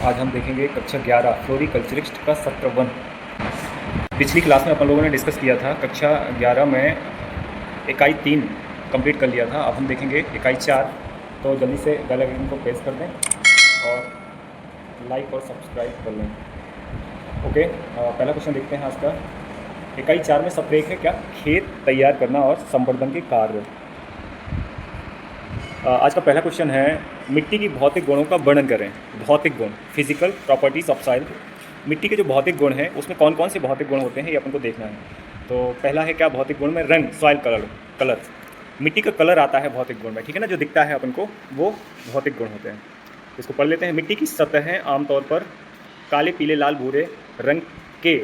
आज हम देखेंगे कक्षा 11 फ्लोरिकल्चरिस्ट का सत्र 1। पिछली क्लास में अपन लोगों ने डिस्कस किया था कक्षा 11 में इकाई 3 कंप्लीट कर लिया था। अब हम देखेंगे इकाई 4। तो जल्दी से बेल आइकन को प्रेस कर दें और लाइक और सब्सक्राइब कर लें। ओके, पहला क्वेश्चन देखते हैं आज का। इकाई 4 में सप्रेक है क्या? खेत तैयार करना और संवर्धन के कार्य। आज का पहला क्वेश्चन है, मिट्टी की भौतिक गुणों का वर्णन करें। भौतिक गुण, फिजिकल प्रॉपर्टीज ऑफ सॉइल। मिट्टी के जो भौतिक गुण हैं उसमें कौन कौन से भौतिक गुण होते हैं ये अपन को देखना है। तो पहला है क्या भौतिक गुण में? रंग, सॉइल कलर। मिट्टी का कलर आता है भौतिक गुण में, ठीक है ना, जो दिखता है अपन को वो भौतिक गुण होते हैं। इसको पढ़ लेते हैं। मिट्टी की सतहें आमतौर पर काले, पीले, लाल, भूरे रंग के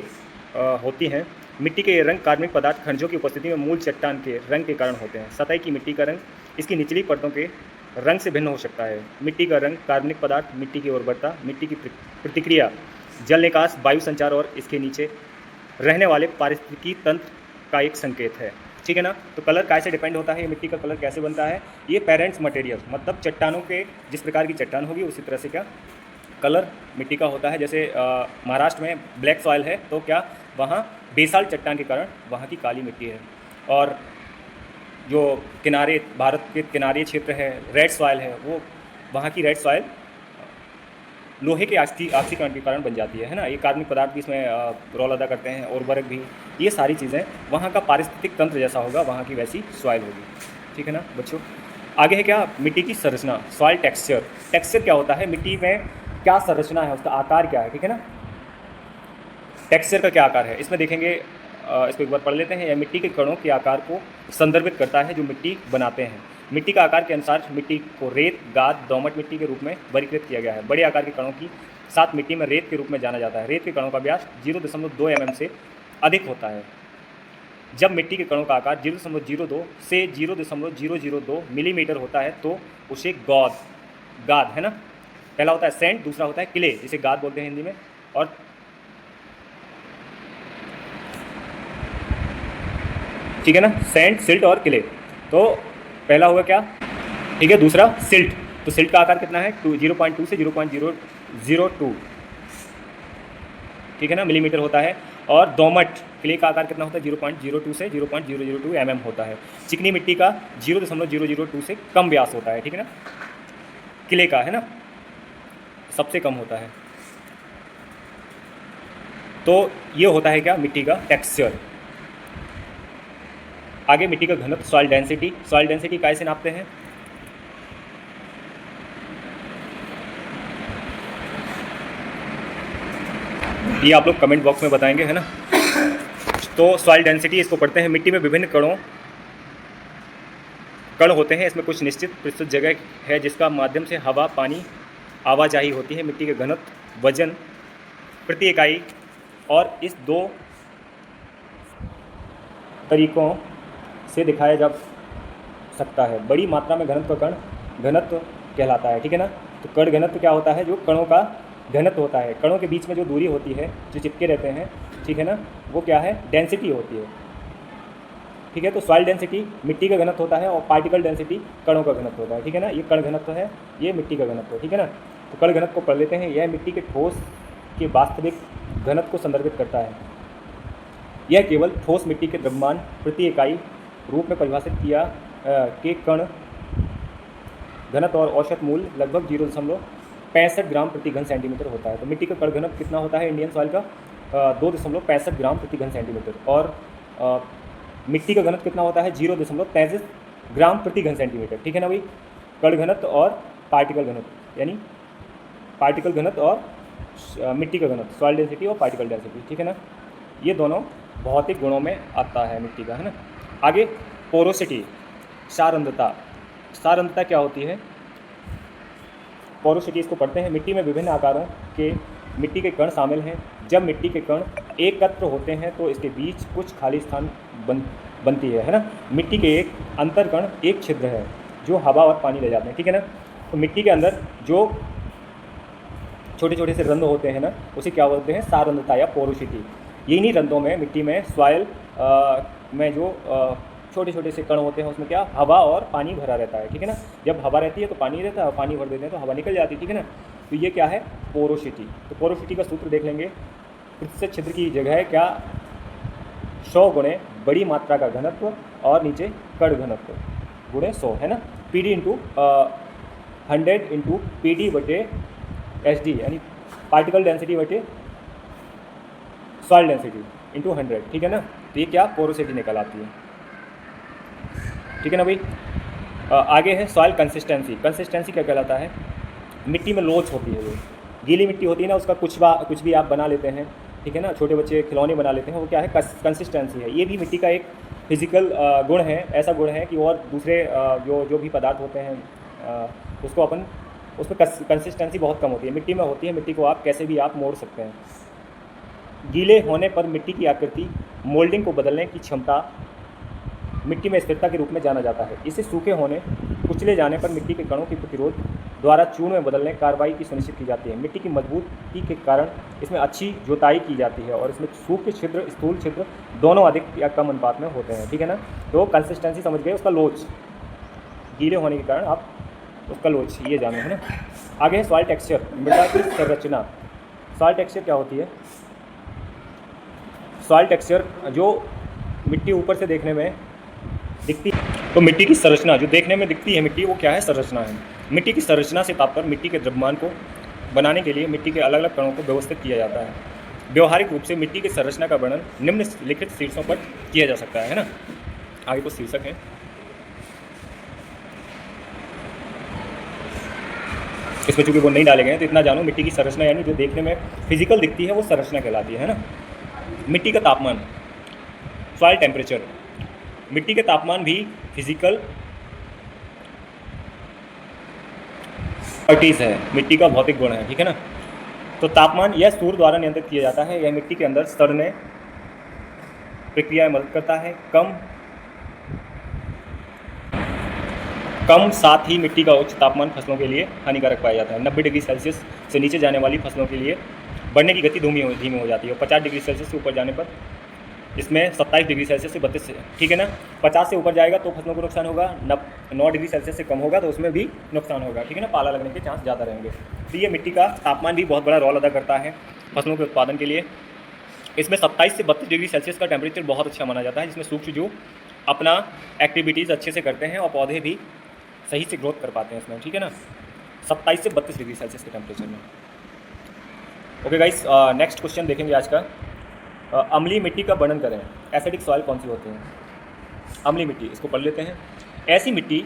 होती हैं। मिट्टी के ये रंग कार्बनिक पदार्थ खनिजों की उपस्थिति में मूल चट्टान के रंग के कारण होते हैं। सतह की मिट्टी का रंग इसकी निचली परतों के रंग से भिन्न हो सकता है। मिट्टी का रंग कार्बनिक पदार्थ, मिट्टी की उर्वरता, मिट्टी की प्रतिक्रिया, जल निकास, वायु संचार और इसके नीचे रहने वाले पारिस्थितिकी तंत्र का एक संकेत है, ठीक है ना। तो कलर कैसे डिपेंड होता है, ये मिट्टी का कलर कैसे बनता है? ये पेरेंट्स मटेरियल, मतलब चट्टानों के जिस प्रकार की चट्टान होगी उसी तरह से क्या कलर मिट्टी का होता है। जैसे महाराष्ट्र में ब्लैक सॉइल है तो क्या वहाँ बेसाल्ट चट्टान के कारण वहाँ की काली मिट्टी है। और जो किनारे, भारत के किनारे क्षेत्र है, रेड सॉइल है, वो वहाँ की रेड सॉइल लोहे के ऑक्सीकरण के कारण बन जाती है ना। ये कार्बनिक पदार्थ भी इसमें रोल अदा करते हैं, उर्वरक भी। ये सारी चीज़ें वहाँ का पारिस्थितिक तंत्र जैसा होगा, वहाँ की वैसी सॉइल होगी, ठीक है ना बच्चों। आगे है क्या? मिट्टी की संरचना, सॉइल टेक्सचर। टेक्सचर क्या होता है? मिट्टी में क्या संरचना है, उसका आकार क्या है, ठीक है ना। टेक्सचर का क्या आकार है इसमें देखेंगे। इसको एक बार पढ़ लेते हैं। यह मिट्टी के कणों के आकार को संदर्भित करता है जो मिट्टी बनाते हैं। मिट्टी का आकार के अनुसार मिट्टी को रेत, गाद, दोमट मिट्टी के रूप में वर्गीकृत किया गया है। बड़े आकार के कणों की साथ मिट्टी में रेत के रूप में जाना जाता है। रेत के कणों का व्यास 0.2 mm से अधिक होता है। जब मिट्टी के कणों का आकार 0.02 से 0.002 मिलीमीटर होता है तो उसे गाद है ना। पहला होता है सैंड, दूसरा होता है क्ले, जिसे गाद बोलते हैं हिंदी में। और ठीक है ना, सैंड, सिल्ट और क्ले। तो पहला होगा क्या, ठीक है, दूसरा सिल्ट। तो सिल्ट का आकार कितना है? 0.2 से 0.002, ठीक है ना, मिलीमीटर होता है। और दोमट क्ले का आकार कितना होता है? 0.02 से 0.002 mm होता है। चिकनी मिट्टी का 0.002 से कम व्यास होता है, ठीक है ना। क्ले का है ना सबसे कम होता है। तो ये होता है क्या मिट्टी का टेक्सचर। आगे मिट्टी का घनत्व, सॉइल डेंसिटी। सॉइल डेंसिटी कैसे नापते हैं? ये आप लोग कमेंट बॉक्स में बताएंगे, है ना। तो सॉइल डेंसिटी इसको पढ़ते हैं। मिट्टी में विभिन्न कण होते हैं। इसमें कुछ निश्चित प्रतिशत जगह है जिसका माध्यम से हवा, पानी आवाजाही होती है। मिट्टी के घनत्व, वजन प्रति इकाई, और इस दो तरीकों से दिखाया जा सकता है। बड़ी मात्रा में घनत्व कण घनत्व कहलाता है, ठीक है ना। तो कण घनत्व क्या होता है? जो कणों का घनत्व होता है। कणों के बीच में जो दूरी होती है, जो चिपके रहते हैं, ठीक है ना, वो क्या है? डेंसिटी होती है, ठीक है। तो सॉइल डेंसिटी मिट्टी का घनत्व होता है और पार्टिकल डेंसिटी कणों का घनत्व होता है, ठीक है ना। ये कण घनत्व है, ये मिट्टी का घनत्व है, ठीक है ना। तो कण घनत्व को पढ़ लेते हैं। यह मिट्टी के ठोस के वास्तविक घनत्व को संदर्भित करता है। यह केवल ठोस मिट्टी के द्रव्यमान प्रति इकाई रूप में परिभाषित किया के कण घनत्व और औसत मूल्य लगभग 0.65 ग्राम प्रति घन सेंटीमीटर होता है। तो मिट्टी का कण घनत्व कितना होता है इंडियन सॉइल का? 2.65 ग्राम प्रति घन सेंटीमीटर। और मिट्टी का घनत्व कितना होता है? 0.33 ग्राम प्रति घन सेंटीमीटर, ठीक है ना भाई। कण घनत्व और पार्टिकल घनत्व, यानी पार्टिकल घनत्व और मिट्टी का घनत्व, सॉइल डेंसिटी और पार्टिकल डेंसिटी, ठीक है ना। ये दोनों भौतिक गुणों में आता है मिट्टी का, है ना। आगे पोरोसिटी, सारंधता। सारंधता क्या होती है? पोरोसिटी इसको पढ़ते हैं। मिट्टी में विभिन्न आकारों के मिट्टी के कण शामिल हैं। जब मिट्टी के कण एकत्र होते हैं तो इसके बीच कुछ खाली स्थान बनती है ना। मिट्टी के एक अंतरकण एक छिद्र है जो हवा और पानी ले जाते हैं, ठीक है ना। तो मिट्टी के अंदर जो छोटे छोटे से रंध्र होते हैं ना, उसे क्या बोलते हैं? सारंधता या पोरोसिटी। इन्हीं रंध्रों में मिट्टी में सॉइल में जो छोटे छोटे से कण होते हैं उसमें क्या हवा और पानी भरा रहता है, ठीक है ना। जब हवा रहती है तो पानी रहता है, और पानी भर देते हैं तो हवा निकल जाती है, ठीक है ना। तो ये क्या है, पोरोसिटी। तो पोरोसिटी का सूत्र देख लेंगे, प्रतिशत छिद्र की जगह है क्या, 100 गुणे बड़ी मात्रा का घनत्व और नीचे कण घनत्व गुणे 100, है ना। PD इंटू 100 इंटू PD बटे SD, यानी पार्टिकल डेंसिटी बटे सॉइल डेंसिटी इंटू 100, ठीक है ना। तो ये क्या, पोरोसिटी निकल आती है, ठीक है ना भाई। आगे है सॉइल कंसिस्टेंसी। कंसिस्टेंसी क्या कहलाता है, मिट्टी में लोच होती है, वो गीली मिट्टी होती है ना, उसका कुछ भी आप बना लेते हैं, ठीक है ना, छोटे बच्चे खिलौने बना लेते हैं, वो क्या है, कंसिस्टेंसी है। ये भी मिट्टी का एक फिजिकल गुण है, ऐसा गुण है कि और दूसरे जो भी पदार्थ होते हैं उसको अपन, उसमें कंसिस्टेंसी बहुत कम होती है, मिट्टी में होती है। मिट्टी को आप कैसे भी आप मोड़ सकते हैं। गीले होने पर मिट्टी की आकृति, मोल्डिंग को बदलने की क्षमता मिट्टी में स्थिरता के रूप में जाना जाता है। इसे सूखे होने, कुचले जाने पर मिट्टी के कणों की प्रतिरोध द्वारा चूर्ण में बदलने कार्रवाई की सुनिश्चित की जाती है। मिट्टी की मजबूती के कारण इसमें अच्छी जुताई की जाती है और इसमें सूखे छिद्र, स्थूल छिद्र दोनों अधिक या कम अनुपात में होते हैं, ठीक है ना। तो कंसिस्टेंसी समझ गए, उसका लोच, गीले होने के कारण आप उसका लोच ये जानो, है ना। आगे है सॉइल टेक्सचर, मृदा की संरचना। सॉइल टेक्सचर क्या होती है, सॉइल टेक्सचर जो मिट्टी ऊपर से देखने में दिखती है, तो मिट्टी की संरचना जो देखने में दिखती है मिट्टी, वो क्या है, संरचना है। मिट्टी की संरचना से तात्पर्य मिट्टी के द्रव्यमान को बनाने के लिए मिट्टी के अलग अलग कणों को व्यवस्थित किया जाता है। व्यवहारिक रूप से मिट्टी की संरचना का वर्णन निम्नलिखित शीर्षों पर किया जा सकता है ना। आगे कुछ शीर्षक हैं, इसमें चूंकि वो नहीं डाले गए हैं तो इतना जानो, मिट्टी की संरचना यानी जो देखने में फिजिकल दिखती है वो संरचना कहलाती है ना। मिट्टी का तापमान, सॉइल टेम्परेचर। मिट्टी के तापमान भी फिजिकल प्रॉपर्टीज़ है, मिट्टी का भौतिक गुण है, ठीक है ना। तो तापमान यह सूर्य द्वारा नियंत्रित किया जाता है। यह मिट्टी के अंदर सड़ने प्रक्रिया में मदद करता है। कम साथ ही मिट्टी का उच्च तापमान फसलों के लिए हानिकारक पाया जाता है। 90 डिग्री सेल्सियस से नीचे जाने वाली फसलों के लिए बढ़ने की गति धीमी हो जाती है। 50 डिग्री सेल्सियस से ऊपर जाने पर इसमें 27 डिग्री सेल्सियस से 32, ठीक है ना। 50 से ऊपर जाएगा तो फसलों को नुकसान होगा, 9 डिग्री सेल्सियस से कम होगा तो उसमें भी नुकसान होगा, ठीक है ना, पाला लगने के चांस ज़्यादा रहेंगे। तो ये मिट्टी का तापमान भी बहुत बड़ा रोल अदा करता है फसलों के उत्पादन के लिए। इसमें 27 से 32 डिग्री सेल्सियस का टेम्परेचर बहुत अच्छा माना जाता है, जिसमें सूक्ष्म जीव अपना एक्टिविटीज़ अच्छे से करते हैं और पौधे भी सही से ग्रोथ कर पाते हैं इसमें, ठीक है ना, 27 से 32 डिग्री सेल्सियस के टेम्परेचर में। ओके गाइस, नेक्स्ट क्वेश्चन देखेंगे आज का। अम्लीय मिट्टी का वर्णन करें। एसिडिक सॉइल कौन सी होती है, अम्लीय मिट्टी, इसको पढ़ लेते हैं। ऐसी मिट्टी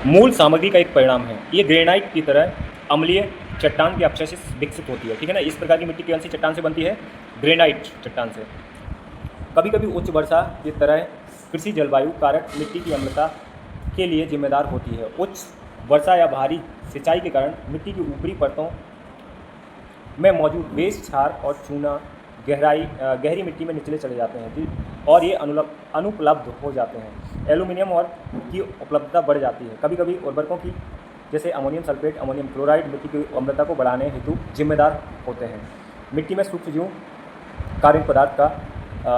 मूल सामग्री का एक परिणाम है। ये ग्रेनाइट की तरह अम्लीय चट्टान के अवशेष से विकसित होती है, ठीक है ना। इस प्रकार की मिट्टी कौन सी चट्टान से बनती है, ग्रेनाइट चट्टान से। कभी कभी उच्च वर्षा की तरह कृषि जलवायु कारक मिट्टी की अम्लता के लिए जिम्मेदार होती है। उच्च वर्षा या भारी सिंचाई के कारण मिट्टी की ऊपरी परतों में मौजूद बेस, क्षार और चूना गहरी मिट्टी में निचले चले जाते हैं और ये अनुपलब्ध हो जाते हैं। एल्यूमिनियम और की उपलब्धता बढ़ जाती है। कभी कभी उर्वरकों की जैसे अमोनियम सल्फेट, अमोनियम क्लोराइड मिट्टी की अम्लता को बढ़ाने हेतु जिम्मेदार होते हैं। मिट्टी में सूक्ष्म जीव कार्बनिक पदार्थ का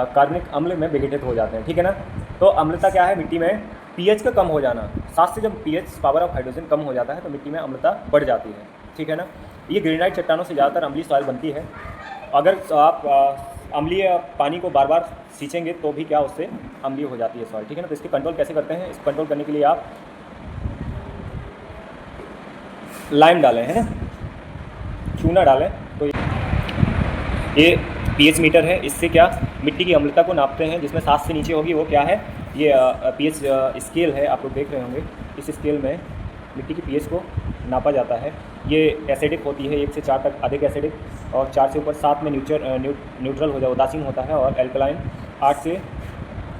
कार्बनिक अम्ल में विघटित हो जाते हैं, ठीक है ना। तो अम्लता क्या है, मिट्टी में पीएच का कम हो जाना। 7 से जब पीएच पावर ऑफ हाइड्रोजन कम हो जाता है तो मिट्टी में अम्लता बढ़ जाती है, ठीक है ना। ये ग्रेनाइट चट्टानों से ज़्यादातर अम्लीय सॉइल बनती है। अगर आप अम्लीय पानी को बार बार सींचेंगे तो भी क्या उससे अम्लीय हो जाती है सॉइल, ठीक है ना। तो इसके कंट्रोल कैसे करते हैं, इसको कंट्रोल करने के लिए आप लाइम डालें, है ना, चूना डालें। तो ये पीएच मीटर है, इससे क्या मिट्टी की अम्लता को नापते हैं। जिसमें 7 से नीचे होगी वो क्या है, ये पीएच स्केल है, आप लोग देख रहे होंगे। इस स्केल में मिट्टी की पीएच को नापा जाता है। ये एसिडिक होती है, 1 से 4 तक अधिक एसिडिक, और 4 से ऊपर 7 में न्यूट्रल हो जाए, उदासीन होता है, और एल्कलाइन 8 से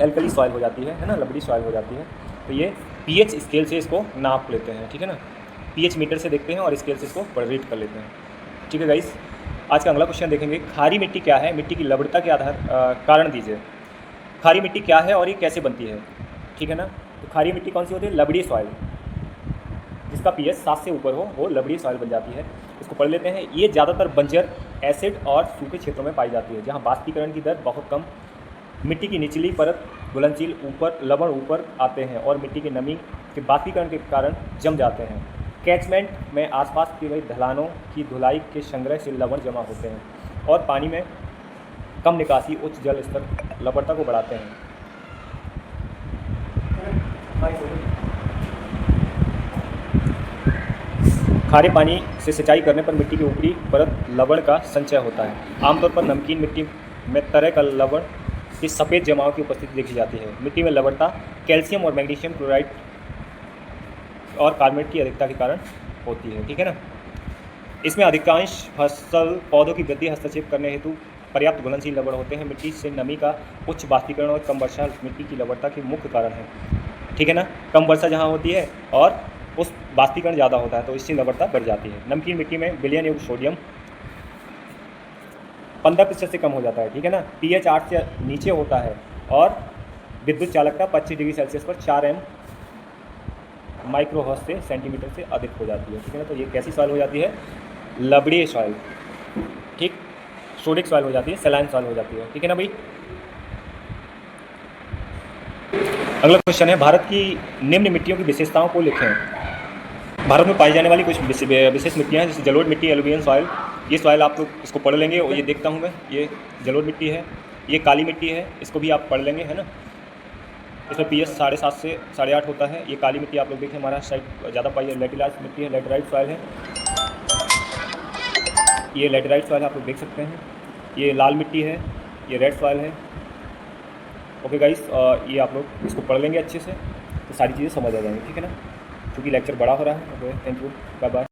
एल्कली सॉइल हो जाती है ना, लबड़ी सॉइल हो जाती है। तो ये पीएच स्केल से इसको नाप लेते हैं, ठीक है ना। पीएच मीटर से देखते हैं और स्केल से इसको रीड कर लेते हैं, ठीक है गाइस। आज का अगला क्वेश्चन देखेंगे, खारी मिट्टी क्या है, मिट्टी की लवणता के आधार कारण दीजिए। खारी मिट्टी क्या है और ये कैसे बनती है, ठीक है ना। तो खारी मिट्टी कौन सी होती है, लवड़ी सॉइल, जिसका पीएच 7 से ऊपर हो वो लवड़ी सॉइल बन जाती है। इसको पढ़ लेते हैं। ये ज़्यादातर बंजर, एसिड और सूखे क्षेत्रों में पाई जाती है, जहाँ बाष्पीकरण की दर बहुत कम, मिट्टी की निचली परत घुलनशील लवण ऊपर आते हैं और मिट्टी की नमी के बाष्पीकरण के कारण जम जाते हैं। कैचमेंट में आसपास की गई ढलानों की धुलाई के संग्रह से लवण जमा होते हैं और पानी में कम निकासी उच्च जल स्तर लवणता को बढ़ाते हैं। खारे पानी से सिंचाई करने पर मिट्टी की ऊपरी परत लवण का संचय होता है। आमतौर पर नमकीन मिट्टी में तरह का लवण की सफ़ेद जमाव की उपस्थिति देखी जाती है। मिट्टी में लवणता कैल्शियम और मैग्नीशियम क्लोराइड और कार्बोनेट की अधिकता के कारण होती है। ठीक है ना। इसमें अधिकांश फसल पौधों की वृद्धि हस्तक्षेप करने हेतु पर्याप्त घुलनशील लवण होते हैं। मिट्टी से नमी का उच्च बाष्पीकरण और कम वर्षा मिट्टी की लवणता के मुख्य कारण है। ठीक है ना। कम वर्षा जहाँ होती है और उस बाष्पीकरण ज़्यादा होता है तो इससे लवणता बढ़ जाती है। नमकीन मिट्टी में विलयन युक्त सोडियम 15% से कम हो जाता है। ठीक है ना। pH 8 से नीचे होता है और विद्युत चालकता 25 डिग्री सेल्सियस पर 4 m माइक्रोहर्ट्ज से सेंटीमीटर से अधिक हो जाती है। ठीक है ना। तो ये कैसी सॉइल हो जाती है? लवणीय सॉइल। ठीक। सोडिक सॉइल हो जाती है, सैलाइन सॉइल हो जाती है। ठीक है ना भाई। अगला क्वेश्चन है, भारत की निम्न मिट्टियों की विशेषताओं को लिखें। भारत में पाई जाने वाली कुछ विशेष मिट्टियाँ हैं, जैसे जलोढ़ मिट्टी, एलुवियल सॉइल। ये सॉइल आप लोग इसको पढ़ लेंगे और ये देखता हूँ मैं, ये जलोढ़ मिट्टी है, ये काली मिट्टी है, इसको भी आप पढ़ लेंगे, है ना। इसमें pH 7.5 से 8.5 होता है। ये काली मिट्टी आप लोग देखें हमारा साइड ज़्यादा पाई है, लेटेराइट मिट्टी है, लेटेराइट सॉइल है। ये लेटेराइट सॉइल आप लोग देख सकते हैं। ये लाल मिट्टी है, ये रेड सॉइल है। ओके गाइस, ये आप लोग इसको पढ़ लेंगे अच्छे से तो सारी चीज़ें समझ आ जाएंगी। ठीक है ना। क्योंकि लेक्चर बड़ा हो रहा है। Okay, thank you, bye bye.